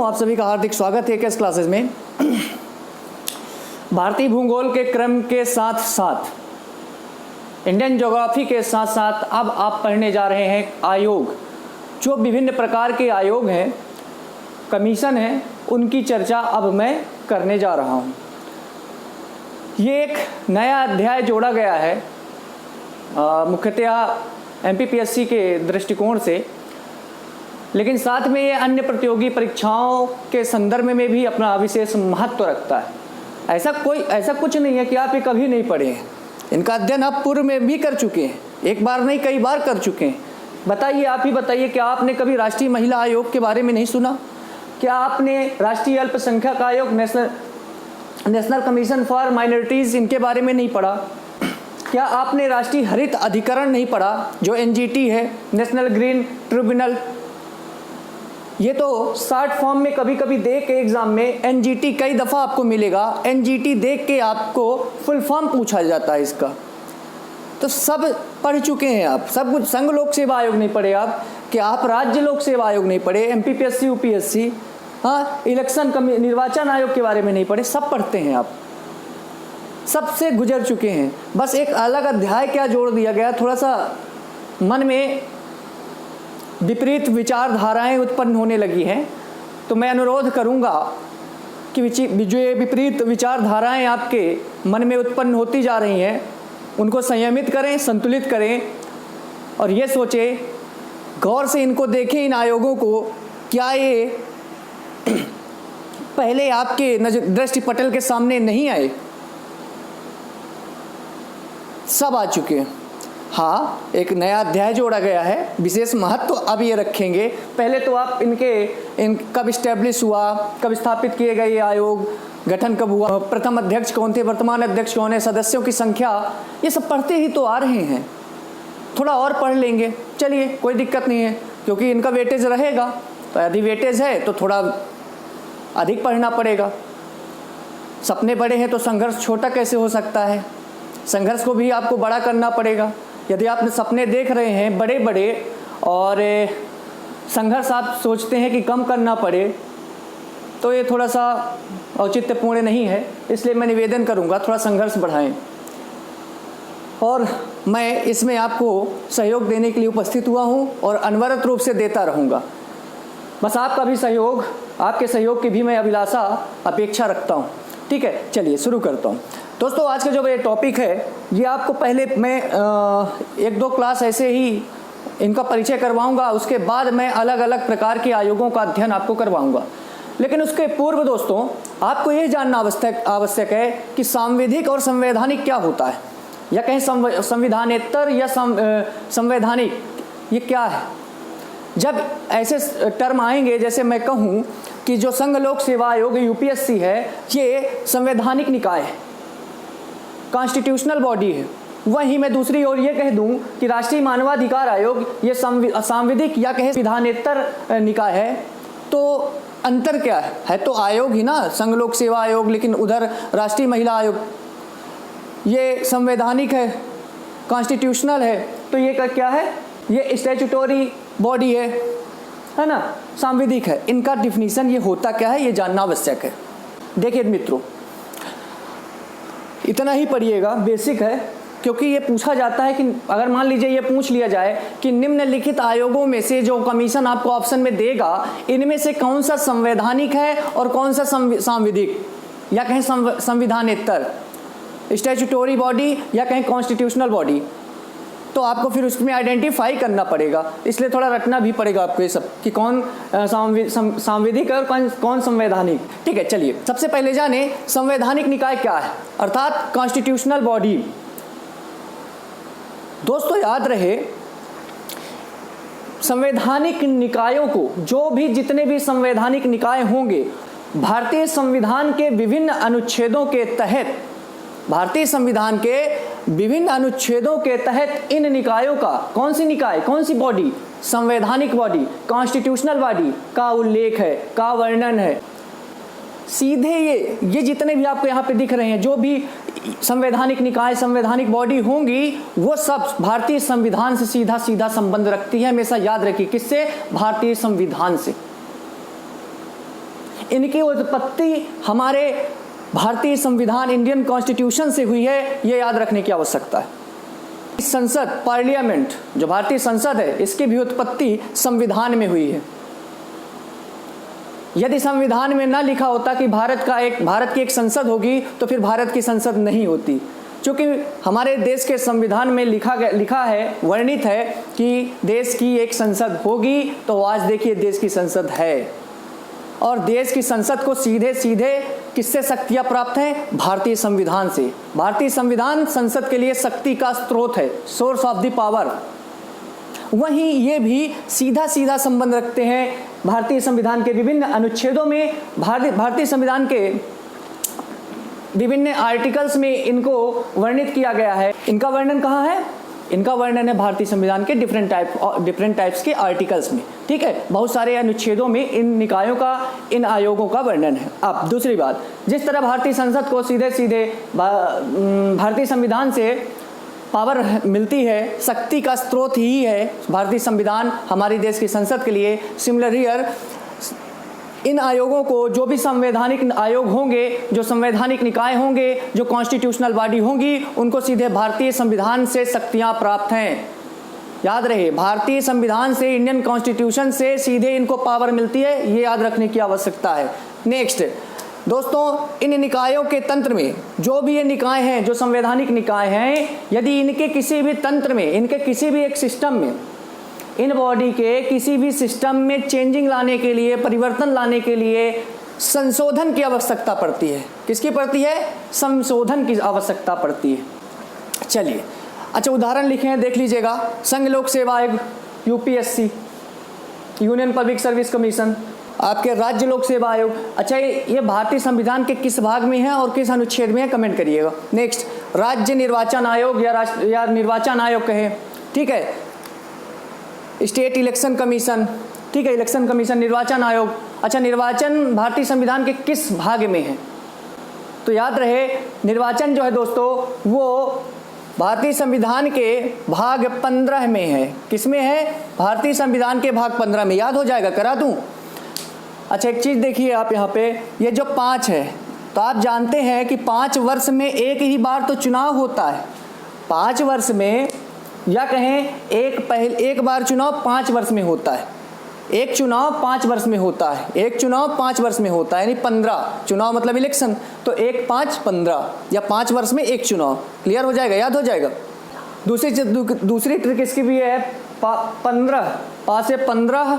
आप सभी का हार्दिक स्वागत है केस क्लासेस में। भारतीय भूगोल के क्रम के साथ साथ इंडियन ज्योग्राफी के साथ साथ अब आप पढ़ने जा रहे हैं आयोग। जो विभिन्न प्रकार के आयोग हैं, कमीशन हैं, उनकी चर्चा अब मैं करने जा रहा हूं। ये एक नया अध्याय जोड़ा गया है मुख्यतः एमपीपीएससी के दृष्टिकोण से, लेकिन साथ में ये अन्य प्रतियोगी परीक्षाओं के संदर्भ में भी अपना विशेष महत्व रखता है। ऐसा कुछ नहीं है कि आप ये कभी नहीं पढ़े हैं। इनका अध्ययन आप पूर्व में भी कर चुके हैं, एक बार नहीं कई बार कर चुके हैं। बताइए, आप ही बताइए, क्या आपने कभी राष्ट्रीय महिला आयोग के बारे में नहीं सुना? क्या आपने राष्ट्रीय अल्पसंख्यक आयोग, नेशनल कमीशन फॉर माइनॉरिटीज़, इनके बारे में नहीं पढ़ा? क्या आपने राष्ट्रीय हरित अधिकरण नहीं पढ़ा, जो एनजीटी है, नेशनल ग्रीन ट्रिब्यूनल? ये तो शॉर्ट फॉर्म में कभी कभी दे के एग्जाम में एनजीटी कई दफ़ा आपको मिलेगा। एनजीटी देख के आपको फुल फॉर्म पूछा जाता है इसका। तो सब पढ़ चुके हैं आप, सब कुछ। संघ लोक सेवा आयोग नहीं पढ़े आप? क्या आप राज्य लोक सेवा आयोग नहीं पढ़े? एमपीपीएससी, यूपीएससी, हाँ, इलेक्शन निर्वाचन आयोग के बारे में नहीं पढ़े? सब पढ़ते हैं आप, सबसे गुजर चुके हैं। बस एक अलग अध्याय क्या जोड़ दिया गया, थोड़ा सा मन में विपरीत विचारधाराएं उत्पन्न होने लगी हैं। तो मैं अनुरोध करूंगा कि जो ये विपरीत विचारधाराएं आपके मन में उत्पन्न होती जा रही हैं, उनको संयमित करें, संतुलित करें और ये सोचें, गौर से इनको देखें, इन आयोगों को। क्या ये पहले आपके दृष्टिपटल के सामने नहीं आए? सब आ चुके हैं। हाँ, एक नया अध्याय जोड़ा गया है, विशेष महत्व अब ये रखेंगे। पहले तो आप इन कब इस्टेब्लिश हुआ, कब स्थापित किए गए ये आयोग, गठन कब हुआ, प्रथम अध्यक्ष कौन थे, वर्तमान अध्यक्ष कौन है, सदस्यों की संख्या, ये सब पढ़ते ही तो आ रहे हैं। थोड़ा और पढ़ लेंगे, चलिए, कोई दिक्कत नहीं है, क्योंकि इनका वेटेज रहेगा। तो यदि वेटेज है तो थोड़ा अधिक पढ़ना पड़ेगा। सपने बड़े हैं तो संघर्ष छोटा कैसे हो सकता है? संघर्ष को भी आपको बड़ा करना पड़ेगा। यदि आप सपने देख रहे हैं बड़े बड़े और संघर्ष आप सोचते हैं कि कम करना पड़े, तो ये थोड़ा सा औचित्यपूर्ण नहीं है। इसलिए मैं निवेदन करूंगा, थोड़ा संघर्ष बढ़ाएं। और मैं इसमें आपको सहयोग देने के लिए उपस्थित हुआ हूं और अनवरत रूप से देता रहूंगा। बस आपका भी सहयोग, आपके सहयोग की भी मैं अपेक्षा रखता हूं। ठीक है, चलिए शुरू करता हूं। दोस्तों, आज का जो ये टॉपिक है, ये आपको पहले मैं एक दो क्लास ऐसे ही इनका परिचय करवाऊंगा, उसके बाद मैं अलग अलग प्रकार के आयोगों का अध्ययन आपको करवाऊंगा। लेकिन उसके पूर्व दोस्तों, आपको ये जानना आवश्यक है कि सांविधिक और संवैधानिक क्या होता है, या कहीं संविधानेतर या संवैधानिक, ये क्या है? जब ऐसे टर्म आएंगे, जैसे मैं कहूँ कि जो संघ लोक सेवा आयोग यूपीएससी है, ये संवैधानिक निकाय है, कॉन्स्टिट्यूशनल बॉडी है। वहीं मैं दूसरी ओर ये कह दूं कि राष्ट्रीय मानवाधिकार आयोग ये सांविधिक या कहे विधानेतर निकाय है। तो अंतर क्या है? तो आयोग ही ना, संघ लोक सेवा आयोग, लेकिन उधर राष्ट्रीय महिला आयोग ये संवैधानिक है, कॉन्स्टिट्यूशनल है। तो ये क्या है? ये स्टैट्यूटरी बॉडी है ना, सांविधिक है। इनका डिफिनीशन ये होता क्या है, ये जानना आवश्यक है। देखिए मित्रों, इतना ही पढ़िएगा, बेसिक है, क्योंकि ये पूछा जाता है कि अगर मान लीजिए ये पूछ लिया जाए कि निम्नलिखित आयोगों में से जो कमीशन आपको ऑप्शन में देगा, इनमें से कौन सा संवैधानिक है और कौन सा सांविधिक, या कहें संविधानेतर, स्टैट्यूटरी बॉडी या कहें कॉन्स्टिट्यूशनल बॉडी, तो आपको फिर उसमें आइडेंटिफाई करना पड़ेगा। इसलिए थोड़ा रटना भी पड़ेगा आपको ये सब कि कौन सांविधिक और कौन संवैधानिक। ठीक है, चलिए सबसे पहले जाने संवैधानिक निकाय क्या है, अर्थात कॉन्स्टिट्यूशनल बॉडी। दोस्तों याद रहे, संवैधानिक निकायों को, जो भी जितने भी संवैधानिक निकाय होंगे, भारतीय संविधान के विभिन्न अनुच्छेदों के तहत, भारतीय संविधान के विभिन्न अनुच्छेदों के तहत इन निकायों का, कौन सी निकाय, कौन सी बॉडी, संवैधानिक बॉडी, कॉन्स्टिट्यूशनल बॉडी का उल्लेख है, का वर्णन है। सीधे ये जितने भी आपको यहाँ पे दिख रहे हैं, जो भी संवैधानिक निकाय, संवैधानिक बॉडी होंगी, वो सब भारतीय संविधान से सीधा सीधा संबंध रखती है। हमेशा याद रखिए, किससे? भारतीय संविधान से। इनकी उत्पत्ति हमारे भारतीय संविधान इंडियन कॉन्स्टिट्यूशन से हुई है, ये याद रखने की आवश्यकता है। संसद पार्लियामेंट जो भारतीय संसद है, इसकी भी उत्पत्ति संविधान में हुई है। यदि संविधान में ना लिखा होता कि भारत की एक संसद होगी, तो फिर भारत की संसद नहीं होती। क्योंकि हमारे देश के संविधान में लिखा है, वर्णित है कि देश की एक संसद होगी, तो आज देखिए देश की संसद है। और देश की संसद को सीधे सीधे किससे शक्तियां प्राप्त हैं? भारतीय संविधान से। भारतीय संविधान संसद के लिए शक्ति का स्रोत है, सोर्स ऑफ द पावर। वहीं ये भी सीधा सीधा संबंध रखते हैं भारतीय संविधान के विभिन्न अनुच्छेदों में। भारतीय संविधान के विभिन्न आर्टिकल्स में इनको वर्णित किया गया है। इनका वर्णन कहाँ है? इनका वर्णन है भारतीय संविधान के डिफरेंट टाइप्स के आर्टिकल्स में। ठीक है, बहुत सारे अनुच्छेदों में इन निकायों का, इन आयोगों का वर्णन है। अब दूसरी बात, जिस तरह भारतीय संसद को सीधे सीधे भारतीय संविधान से पावर मिलती है, शक्ति का स्रोत ही है भारतीय संविधान हमारे देश की संसद के लिए, सिमिलर हियर इन आयोगों को, जो भी संवैधानिक आयोग होंगे, जो संवैधानिक निकाय होंगे, जो कॉन्स्टिट्यूशनल बॉडी होंगी, उनको सीधे भारतीय संविधान से शक्तियां प्राप्त हैं। याद रहे, भारतीय संविधान से, इंडियन कॉन्स्टिट्यूशन से सीधे इनको पावर मिलती है, ये याद रखने की आवश्यकता है। नेक्स्ट दोस्तों, इन निकायों के तंत्र में जो भी ये निकाय हैं, जो संवैधानिक निकाय हैं, यदि इनके किसी भी तंत्र में, इनके किसी भी एक सिस्टम में, इन बॉडी के किसी भी सिस्टम में चेंजिंग लाने के लिए, परिवर्तन लाने के लिए संशोधन की आवश्यकता पड़ती है। किसकी पड़ती है? संशोधन की आवश्यकता पड़ती है। चलिए, अच्छा उदाहरण लिखे हैं, देख लीजिएगा। संघ लोक सेवा आयोग, UPSC, union public service commission, आपके राज्य लोक सेवा आयोग। अच्छा, ये भारतीय संविधान के किस भाग में है और किस अनुच्छेद में है, कमेंट करिएगा। नेक्स्ट, राज्य निर्वाचन आयोग या निर्वाचन आयोग कहे, ठीक है। स्टेट इलेक्शन कमीशन, ठीक है, इलेक्शन कमीशन, निर्वाचन आयोग। अच्छा, निर्वाचन भारतीय संविधान के किस भाग में है? तो याद रहे, निर्वाचन जो है दोस्तों, वो भारतीय संविधान के भाग 15 में है। किस में है? भारतीय संविधान के भाग 15 में। याद हो जाएगा, करा दूं? अच्छा, एक चीज देखिए आप यहाँ पे, ये जो 5 है, तो आप जानते हैं कि 5 वर्ष में एक ही बार तो चुनाव होता है। 5 वर्ष में, या कहें एक बार चुनाव 5 वर्ष में होता है। एक चुनाव 5 वर्ष में होता है, एक चुनाव 5 वर्ष में होता है, यानी 15 चुनाव मतलब इलेक्शन, तो 1 5 15, या 5 वर्ष में एक चुनाव। क्लियर हो जाएगा, याद हो जाएगा। दूसरी ट्रिक इसकी भी है, 15 पास से 15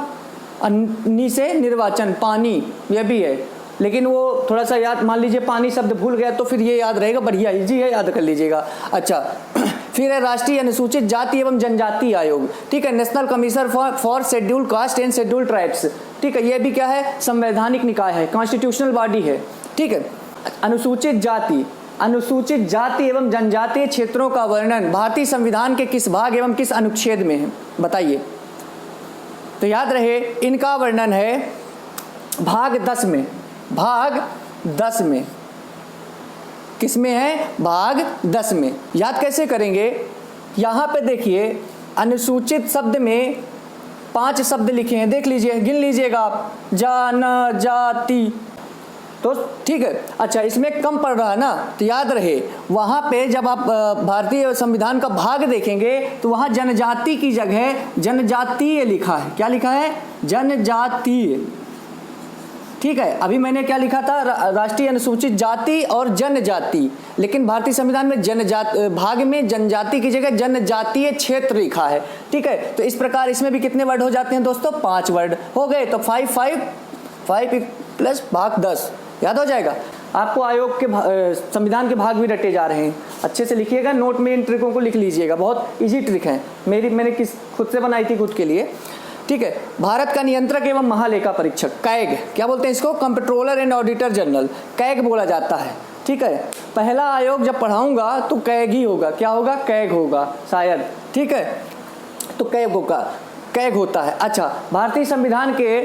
अन्नी से निर्वाचन, पानी, यह भी है, लेकिन वो थोड़ा सा याद, मान लीजिए पानी शब्द भूल गया तो फिर ये याद रहेगा, बढ़िया इजी है, याद कर लीजिएगा। अच्छा, फिर है राष्ट्रीय अनुसूचित जाति एवं जनजाति आयोग, ठीक है, national commission for scheduled caste and scheduled tribes, ठीक है, ये भी क्या है? संवैधानिक निकाय है, कॉन्स्टिट्यूशनल बॉडी है, ठीक है। अनुसूचित जाति एवं जनजातीय क्षेत्रों का वर्णन भारतीय संविधान के किस भाग एवं किस अनुच्छेद में है, बताइए। तो याद रहे, इनका वर्णन है भाग 10 में। भाग 10 में किस में है? भाग 10 में। याद कैसे करेंगे? यहाँ पे देखिए, अनुसूचित शब्द में 5 शब्द लिखे हैं, देख लीजिए, गिन लीजिएगा आप, जनजाति, तो ठीक है। अच्छा, इसमें कम पड़ रहा है ना, तो याद रहे, वहाँ पे जब आप भारतीय संविधान का भाग देखेंगे तो वहाँ जनजाति की जगह जनजातीय लिखा है। क्या लिखा है? जनजातीय, ठीक है। अभी मैंने क्या लिखा था? राष्ट्रीय अनुसूचित जाति और जनजाति, लेकिन भारतीय संविधान में भाग में जनजाति की जगह जनजातीय क्षेत्र लिखा है, ठीक है। तो इस प्रकार इसमें भी कितने वर्ड हो जाते हैं दोस्तों? 5 वर्ड हो गए, तो 5 प्लस भाग 10, याद हो जाएगा। आपको आयोग के संविधान के भाग भी रटे जा रहे हैं, अच्छे से लिखिएगा, नोट में इन ट्रिकों को लिख लीजिएगा, बहुत इजी ट्रिक है, मैंने खुद से बनाई थी, खुद के लिए, ठीक है। भारत का नियंत्रक एवं महालेखा परीक्षक, कैग, क्या बोलते हैं इसको? Controller and auditor general, CAG बोला जाता है, ठीक है। पहला आयोग जब पढ़ाऊंगा तो कैग ही होगा, क्या होगा? कैग होगा शायद, ठीक है, तो कैग होगा, कैग होता है। अच्छा, भारतीय संविधान के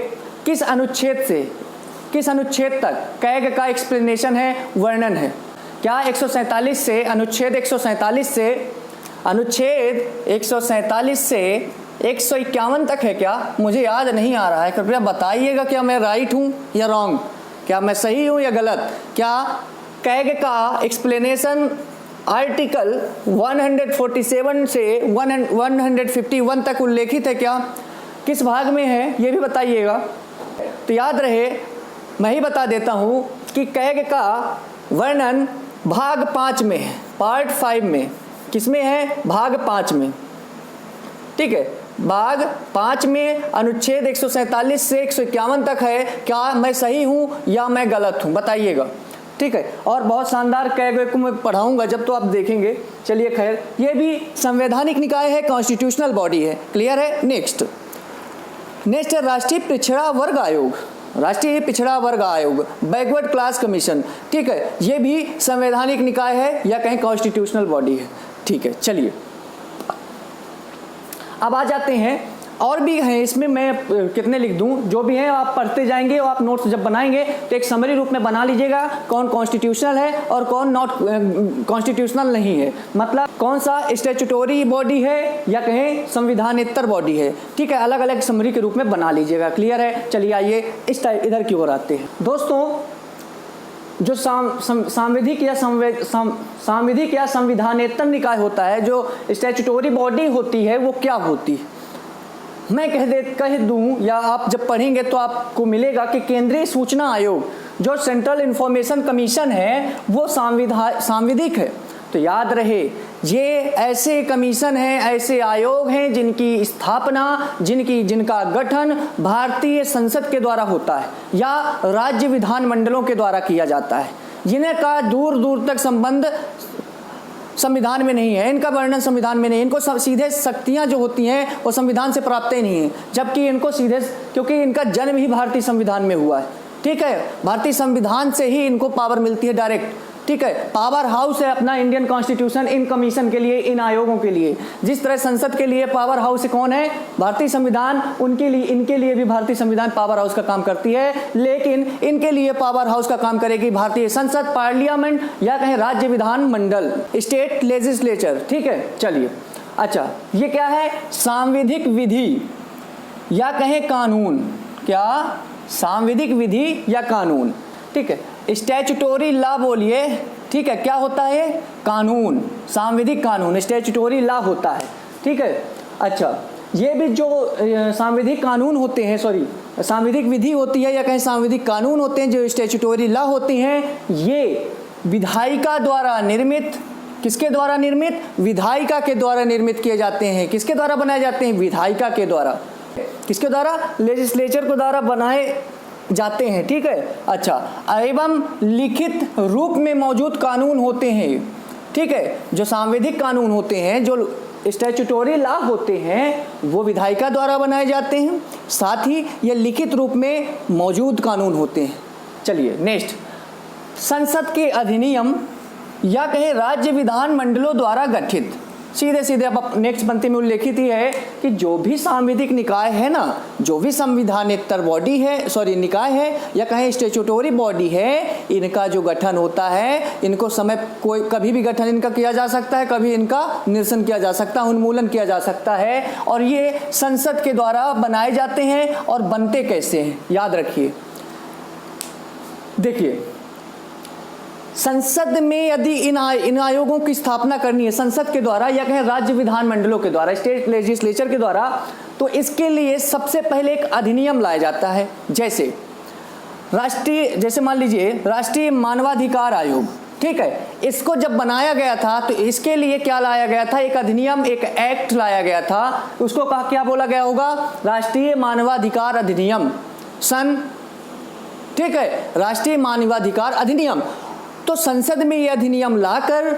किस अनुच्छेद तक कैग का एक्सप्लेनेशन है, वर्णन है? क्या 147 से, अनुच्छेद 147 से 151 तक है क्या? मुझे याद नहीं आ रहा है, कृपया बताइएगा, क्या मैं राइट हूँ या रॉन्ग? क्या मैं सही हूं या गलत? क्या कैग का एक्सप्लेनेशन आर्टिकल 147 से 151 तक उल्लेखित है क्या? किस भाग में है ये भी बताइएगा। तो याद रहे, मैं ही बता देता हूं कि कैग का वर्णन भाग 5 में है, पार्ट 5 में। किसमें है? भाग 5 में। ठीक है, भाग 5 में अनुच्छेद 147 से 151 तक है। क्या मैं सही हूं या मैं गलत हूं? बताइएगा। ठीक है, और बहुत शानदार कैग को मैं पढ़ाऊंगा जब, तो आप देखेंगे। चलिए खैर, ये भी संवैधानिक निकाय है, कॉन्स्टिट्यूशनल बॉडी है। क्लियर है? नेक्स्ट है राष्ट्रीय पिछड़ा वर्ग आयोग। राष्ट्रीय पिछड़ा वर्ग आयोग, बैकवर्ड क्लास कमीशन। ठीक है, ये भी संवैधानिक निकाय है या कहीं कॉन्स्टिट्यूशनल बॉडी है। ठीक है, चलिए अब आ जाते हैं, और भी हैं इसमें, मैं कितने लिख दूं, जो भी हैं आप पढ़ते जाएंगे और आप नोट्स जब बनाएंगे तो एक समरी रूप में बना लीजिएगा, कौन कॉन्स्टिट्यूशनल है और कौन नॉट कॉन्स्टिट्यूशनल नहीं है। मतलब कौन सा स्टैट्यूटोरी बॉडी है या कहें संविधानेतर बॉडी है। ठीक है, अलग अलग समरी के रूप में बना लीजिएगा। क्लियर है? चलिए आइए इस टाइप इधर की ओर आते हैं। दोस्तों, जो सांविधिक या संविधानेतर निकाय होता है, जो स्टैट्यूटोरी बॉडी होती है, वो क्या होती है? मैं कह दूं, या आप जब पढ़ेंगे तो आपको मिलेगा कि केंद्रीय सूचना आयोग, जो सेंट्रल इंफॉर्मेशन कमीशन है, वो सांविधिक है। तो याद रहे, ये ऐसे कमीशन हैं, ऐसे आयोग हैं जिनकी स्थापना, जिनका गठन भारतीय संसद के द्वारा होता है या राज्य विधानमंडलों के द्वारा किया जाता है, जिनका दूर दूर तक संबंध संविधान में नहीं है, इनका वर्णन संविधान में नहीं, इनको सीधे शक्तियां जो होती हैं वो संविधान से प्राप्त ही नहीं है, जबकि इनको सीधे, क्योंकि इनका जन्म ही भारतीय संविधान में हुआ है। ठीक है, भारतीय संविधान से ही इनको पावर मिलती है डायरेक्ट। ठीक है, पावर हाउस है अपना इंडियन कॉन्स्टिट्यूशन इन कमीशन के लिए, इन आयोगों के लिए। जिस तरह संसद के लिए पावर हाउस कौन है? भारतीय संविधान। इनके लिए भी भारतीय संविधान पावर हाउस का काम करती है, लेकिन इनके लिए पावर हाउस का काम करेगी भारतीय संसद, पार्लियामेंट या कहें राज्य विधान मंडल, स्टेट लेजिस्लेचर। ठीक है, चलिए अच्छा, ये क्या है? सांविधिक विधि या कहें कानून। क्या? सांविधिक विधि या कानून। ठीक है, स्टैट्यूटोरी लॉ बोलिए। ठीक है, क्या होता है? कानून, सांविधिक कानून, स्टैट्यूटोरी लॉ होता है। ठीक है, अच्छा, ये भी जो सांविधिक कानून होते हैं, सांविधिक विधि होती है या कहीं सांविधिक कानून होते हैं, जो स्टैट्यूटोरी लॉ होती हैं, ये विधायिका द्वारा निर्मित, किसके द्वारा निर्मित? विधायिका के द्वारा निर्मित किए जाते हैं। किसके द्वारा बनाए जाते हैं? विधायिका के द्वारा। किसके द्वारा? लेजिस्लेचर के द्वारा बनाए जाते हैं। ठीक है, अच्छा, एवं लिखित रूप में मौजूद कानून होते हैं। ठीक है, जो सांविधिक कानून होते हैं, जो स्टैट्यूटोरी लॉ होते हैं, वो विधायिका द्वारा बनाए जाते हैं, साथ ही ये लिखित रूप में मौजूद कानून होते हैं। चलिए नेक्स्ट, संसद के अधिनियम या कहें राज्य विधान मंडलों द्वारा गठित। सीधे अब नेक्स्ट पंक्ति में उल्लेखित ही है कि जो भी सांविधिक निकाय है ना, जो भी संविधानेतर बॉडी है, निकाय है या कहें स्टैट्यूटोरी बॉडी है, इनका जो गठन होता है, इनको कभी भी गठन इनका किया जा सकता है, कभी इनका निरसन किया जा सकता है, उन्मूलन किया जा सकता है, और ये संसद के द्वारा बनाए जाते हैं। और बनते कैसे हैं? याद रखिए, देखिए, संसद में यदि इन आयोगों की स्थापना करनी है संसद के द्वारा या कहें राज्य विधान मंडलों के द्वारा, स्टेट लेजिस्लेचर के द्वारा, तो इसके लिए सबसे पहले एक अधिनियम लाया जाता है। जैसे मान लीजिए राष्ट्रीय मानवाधिकार आयोग। ठीक है, इसको जब बनाया गया था तो इसके लिए क्या लाया गया था? एक अधिनियम, एक एक्ट लाया गया था। उसको क्या बोला गया होगा? राष्ट्रीय मानवाधिकार अधिनियम सन। ठीक है, राष्ट्रीय मानवाधिकार अधिनियम। तो संसद में यह अधिनियम लाकर,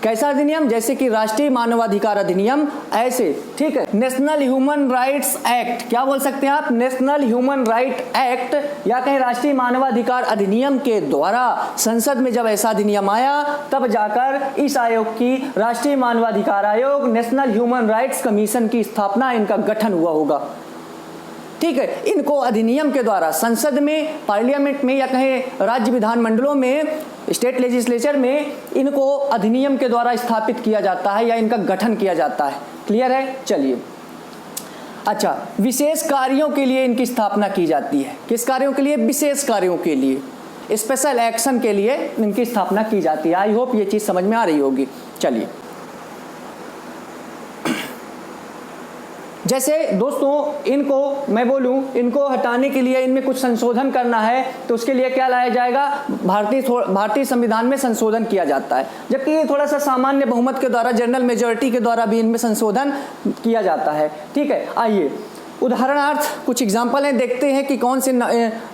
कैसा अधिनियम? जैसे कि राष्ट्रीय मानवाधिकार अधिनियम, ऐसे। ठीक है, नेशनल ह्यूमन राइट्स एक्ट, क्या बोल सकते हैं आप? नेशनल ह्यूमन राइट एक्ट या कहीं राष्ट्रीय मानवाधिकार अधिनियम के द्वारा संसद में जब ऐसा अधिनियम आया, तब जाकर इस आयोग की राष्ट्रीय मानवाधिकार आयोग, नेशनल ह्यूमन राइट्स कमीशन की स्थापना, इनका गठन हुआ होगा। ठीक है, इनको अधिनियम के द्वारा संसद में, पार्लियामेंट में या कहें राज्य विधान मंडलों में, स्टेट लेजिस्लेचर में, इनको अधिनियम के द्वारा स्थापित किया जाता है या इनका गठन किया जाता है। क्लियर है? चलिए अच्छा, विशेष कार्यों के लिए इनकी स्थापना की जाती है। किस कार्यों के लिए? विशेष कार्यों के लिए। स्पेशल एक्शन के लिए इनकी स्थापना की जाती है। आई होप ये चीज़ समझ में आ रही होगी। चलिए, जैसे दोस्तों इनको मैं बोलूं, इनको हटाने के लिए इनमें कुछ संशोधन करना है तो उसके लिए क्या लाया जाएगा, भारतीय संविधान में संशोधन किया जाता है। जबकि ये थोड़ा सा सामान्य बहुमत के द्वारा, जनरल मेजॉरिटी के द्वारा भी इनमें संशोधन किया जाता है। ठीक है, आइए उदाहरणार्थ कुछ एग्जाम्पल हैं, देखते हैं कि कौन से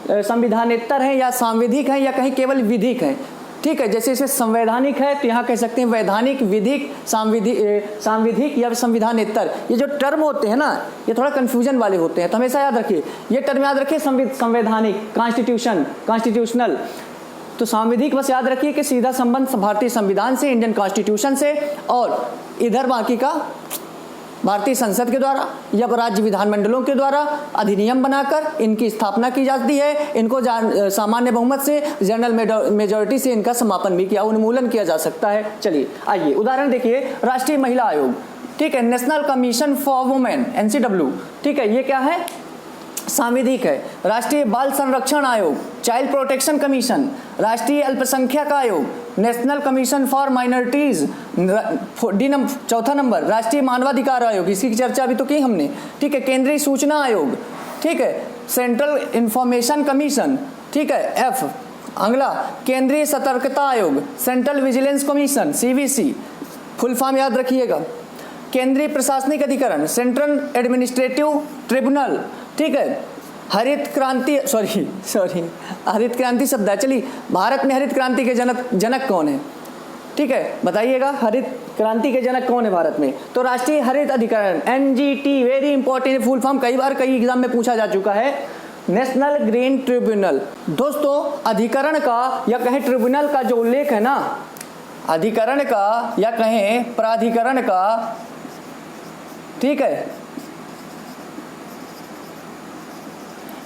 संविधानेतर हैं या सांविधिक हैं या कहीं केवल विधिक हैं। ठीक है, जैसे इसमें संवैधानिक है तो यहाँ कह सकते हैं वैधानिक, विधिक, सांविधिक या संविधानेतर। ये जो टर्म होते हैं ना, ये थोड़ा कंफ्यूजन वाले होते हैं, तो हमेशा याद रखिए ये टर्म याद रखिए, संवैधानिक, कॉन्स्टिट्यूशनल। तो सांविधिक बस याद रखिए कि सीधा संबंध भारतीय संविधान से, इंडियन कॉन्स्टिट्यूशन से, और इधर बाकी का भारतीय संसद के द्वारा या राज्य विधानमंडलों के द्वारा अधिनियम बनाकर इनकी स्थापना की जाती है। इनको सामान्य बहुमत से, जनरल मेजॉरिटी से इनका समापन भी किया, उन्मूलन किया जा सकता है। चलिए आइए उदाहरण देखिए, राष्ट्रीय महिला आयोग। ठीक है, national commission for women, NCW। ठीक है, ये क्या है, सांविधिक है। राष्ट्रीय बाल संरक्षण आयोग, चाइल्ड प्रोटेक्शन कमीशन। राष्ट्रीय अल्पसंख्यक आयोग, नेशनल कमीशन फॉर माइनॉरिटीज। चौथा नंबर, राष्ट्रीय मानवाधिकार आयोग, इसकी चर्चा अभी तो की हमने। ठीक है, केंद्रीय सूचना आयोग। ठीक है, सेंट्रल इंफॉर्मेशन कमीशन। ठीक है, F। अगला, केंद्रीय सतर्कता आयोग, central vigilance commission, CVC, full form याद रखिएगा। केंद्रीय प्रशासनिक अधिकरण, सेंट्रल एडमिनिस्ट्रेटिव ट्रिब्यूनल। ठीक है, हरित क्रांति, हरित क्रांति शब्द है। चलिए, भारत में हरित क्रांति के जनक कौन है? ठीक है, बताइएगा, हरित क्रांति के जनक कौन है भारत में? तो राष्ट्रीय हरित अधिकरण, NGT, very important full form, कई बार कई एग्जाम में पूछा जा चुका है। National green tribunal. दोस्तों, अधिकरण का या कहें ट्रिब्यूनल का जो उल्लेख है ना, अधिकरण का या कहें प्राधिकरण का, ठीक है,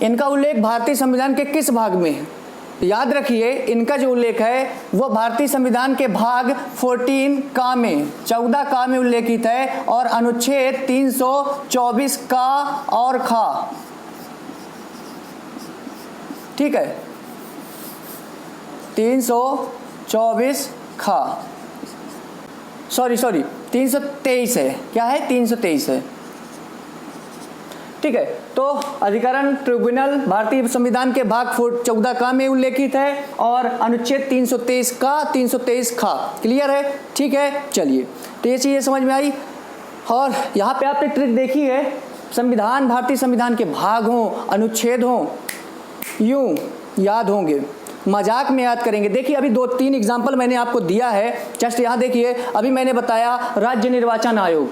इनका उल्लेख भारतीय संविधान के किस भाग में है? याद रखिए, इनका जो उल्लेख है वो भारतीय संविधान के भाग 14 का में उल्लेखित है, और अनुच्छेद 324 का और खा। ठीक है, 324 खा, 323 है। क्या है? 323 है। ठीक है, तो अधिकरण ट्रिब्यूनल भारतीय संविधान के भाग 14 का में उल्लेखित है, और अनुच्छेद 323 खा। क्लियर है? ठीक है, चलिए, तो ये चीज़ें समझ में आई। और यहाँ पे आपने ट्रिक देखी है, संविधान, भारतीय संविधान के भाग हों, अनुच्छेद हों, यूं याद होंगे, मजाक में याद करेंगे। देखिए, अभी 2-3 एग्जाम्पल मैंने आपको दिया है, जस्ट यहाँ देखिए। अभी मैंने बताया राज्य निर्वाचन आयोग,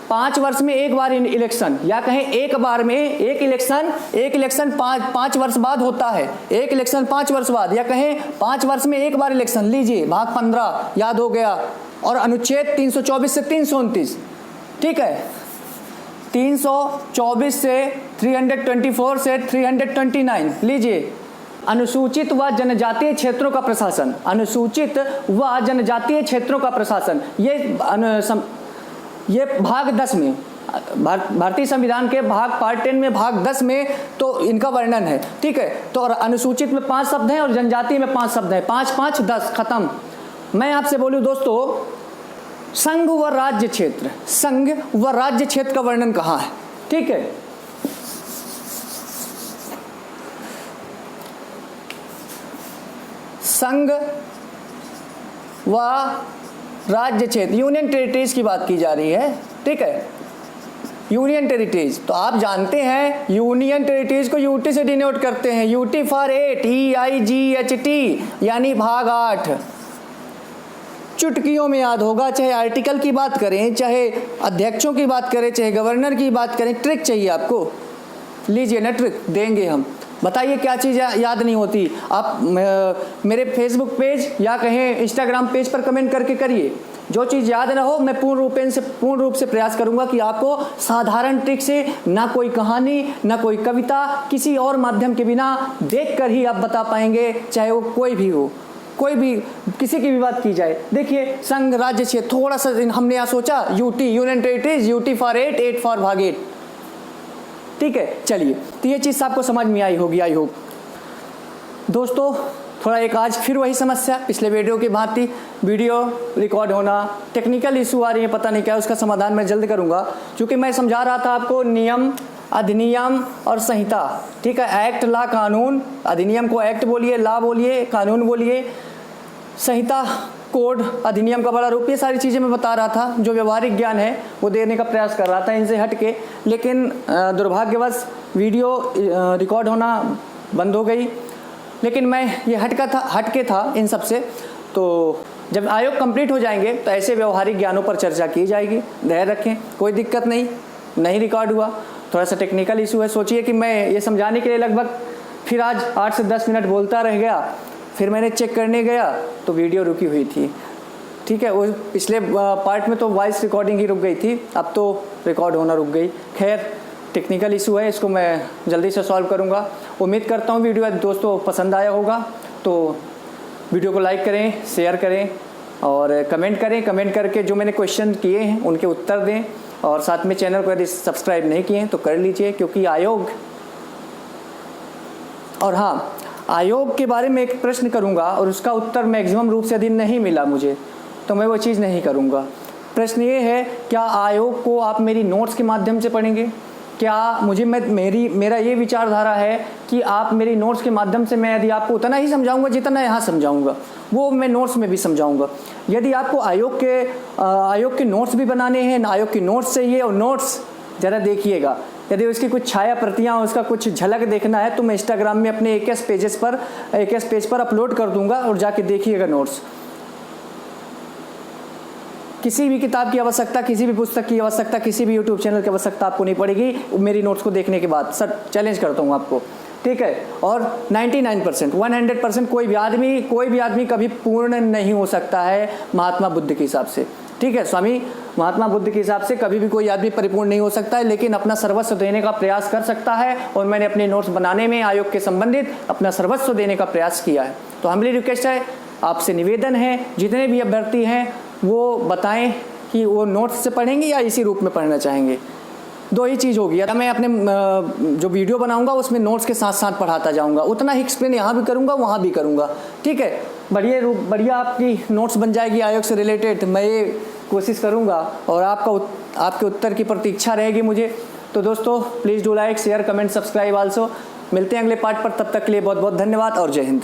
5 वर्ष में एक बार इलेक्शन, या कहें एक बार में एक इलेक्शन 5 वर्ष बाद होता है। एक इलेक्शन 5 वर्ष बाद, या कहें 5 वर्ष में एक बार इलेक्शन। लीजिए, भाग 15 याद हो गया, और अनुच्छेद 324 से 329। ठीक है, 324 से 324 से 329 लीजिए। अनुसूचित व जनजातीय क्षेत्रों का प्रशासन, अनुसूचित व जनजातीय क्षेत्रों का प्रशासन, ये भाग 10 में, भारतीय संविधान के भाग पार्ट 10 में भाग 10 में तो इनका वर्णन है। ठीक है, तो अनुसूचित में 5 शब्द हैं और जनजातीय में 5 शब्द हैं। 5 5 10 खत्म। मैं आपसे बोलूं दोस्तों, संघ व राज्य क्षेत्र, संघ व राज्य क्षेत्र का वर्णन कहाँ है? ठीक है, संघ व राज्य क्षेत्र, यूनियन टेरिटरीज की बात की जा रही है। ठीक है, यूनियन टेरिटरीज, तो आप जानते हैं यूनियन टेरिटरीज को यूटी से डिनोट करते हैं। यूटी फॉर 8, EIGHT, यानी भाग 8। चुटकियों में याद होगा, चाहे आर्टिकल की बात करें, चाहे अध्यक्षों की बात करें, चाहे गवर्नर की बात करें। ट्रिक चाहिए आपको, लीजिए ना, ट्रिक देंगे हम। बताइए क्या चीज़ याद नहीं होती? आप मेरे फेसबुक पेज या कहें इंस्टाग्राम पेज पर कमेंट करके करिए। जो चीज़ याद ना हो, मैं पूर्ण रूप से प्रयास करूंगा कि आपको साधारण ट्रिक से, ना कोई कहानी, ना कोई कविता, किसी और माध्यम के बिना देखकर ही आप बता पाएंगे, चाहे वो कोई भी हो, कोई भी, किसी की भी बात की जाए। देखिए, संघ राज्य क्षेत्र, थोड़ा सा हमने यहाँ सोचा, UT union territories, UT for 8, 8 for भाग 8। ठीक है, चलिए, तो ये चीज़ आपको समझ में आई होगी, आई होप। दोस्तों थोड़ा एक आज फिर वही समस्या, पिछले वीडियो की भांति वीडियो रिकॉर्ड होना, टेक्निकल इशू आ रही है, पता नहीं क्या, उसका समाधान मैं जल्द करूंगा। क्योंकि मैं समझा रहा था आपको नियम, अधिनियम और संहिता, ठीक है। एक्ट, ला, कानून, अधिनियम को एक्ट बोलिए, ला बोलिए, कानून बोलिए, संहिता कोड, अधिनियम का बड़ा रूप, ये सारी चीज़ें मैं बता रहा था। जो व्यवहारिक ज्ञान है वो देने का प्रयास कर रहा था इनसे हट के, लेकिन दुर्भाग्यवश वीडियो रिकॉर्ड होना बंद हो गई। लेकिन मैं ये हट के था इन सब से। तो जब आयोग कंप्लीट हो जाएंगे तो ऐसे व्यवहारिक ज्ञानों पर चर्चा की जाएगी, धैर्य रखें, कोई दिक्कत नहीं रिकॉर्ड हुआ, थोड़ा सा टेक्निकल इशू है। सोचिए कि मैं ये समझाने के लिए लगभग फिर आज 8 से 10 मिनट बोलता रह गया, फिर मैंने चेक करने गया तो वीडियो रुकी हुई थी, ठीक है। वो पिछले पार्ट में तो वॉइस रिकॉर्डिंग ही रुक गई थी, अब तो रिकॉर्ड होना रुक गई। खैर टेक्निकल इशू है, इसको मैं जल्दी से सॉल्व करूंगा। उम्मीद करता हूँ वीडियो दोस्तों पसंद आया होगा। तो वीडियो को लाइक करें, शेयर करें और कमेंट करें। कमेंट करके जो मैंने क्वेश्चन किए हैं उनके उत्तर दें, और साथ में चैनल को यदि सब्सक्राइब नहीं किए हैं तो कर लीजिए, क्योंकि आयोग, और हाँ, आयोग के बारे में एक प्रश्न करूंगा और उसका उत्तर मैक्सिमम रूप से यदि नहीं मिला मुझे तो मैं वो चीज़ नहीं करूंगा। प्रश्न ये है, क्या आयोग को आप मेरी नोट्स के माध्यम से पढ़ेंगे? क्या मुझे मेरा ये विचारधारा है कि आप मेरी नोट्स के माध्यम से, मैं यदि आपको उतना ही समझाऊंगा जितना यहाँ समझाऊंगा वो मैं नोट्स में भी समझाऊंगा। यदि आपको आयोग के नोट्स भी बनाने हैं, आयोग की नोट्स चाहिए, और नोट्स ज़रा देखिएगा, यदि उसकी कुछ छाया प्रतियाँ, उसका कुछ झलक देखना है तो मैं इंस्टाग्राम में अपने एक पेज पर अपलोड कर दूंगा और जाके देखिएगा नोट्स। किसी भी किताब की आवश्यकता, किसी भी पुस्तक की आवश्यकता, किसी भी यूट्यूब चैनल की आवश्यकता आपको नहीं पड़ेगी मेरी नोट्स को देखने के बाद। सर चैलेंज करता हूँ आपको, ठीक है। और 99%, 100% कोई भी आदमी कभी पूर्ण नहीं हो सकता है महात्मा बुद्ध के हिसाब से, ठीक है। स्वामी महात्मा बुद्ध के हिसाब से कभी भी कोई आदमी परिपूर्ण नहीं हो सकता है, लेकिन अपना सर्वस्व देने का प्रयास कर सकता है। और मैंने अपने नोट्स बनाने में आयोग के संबंधित अपना सर्वस्व देने का प्रयास किया है। तो हमारी रिक्वेस्ट है, आपसे निवेदन है, जितने भी अभ्यर्थी हैं वो बताएं कि वो नोट्स से पढ़ेंगे या इसी रूप में पढ़ना चाहेंगे। दो ही चीज़ होगी, या मैं अपने जो वीडियो बनाऊंगा उसमें नोट्स के साथ साथ पढ़ाता जाऊंगा, उतना ही एक्सप्लेन यहाँ भी करूंगा वहाँ भी करूंगा, ठीक है। बढ़िया आपकी नोट्स बन जाएगी आयोग से रिलेटेड, मैं ये कोशिश करूंगा और आपके उत्तर की प्रतीक्षा रहेगी मुझे। तो दोस्तों please do like, share, comment, subscribe also. मिलते हैं अगले पार्ट पर, तब तक के लिए बहुत बहुत धन्यवाद और जय हिंद।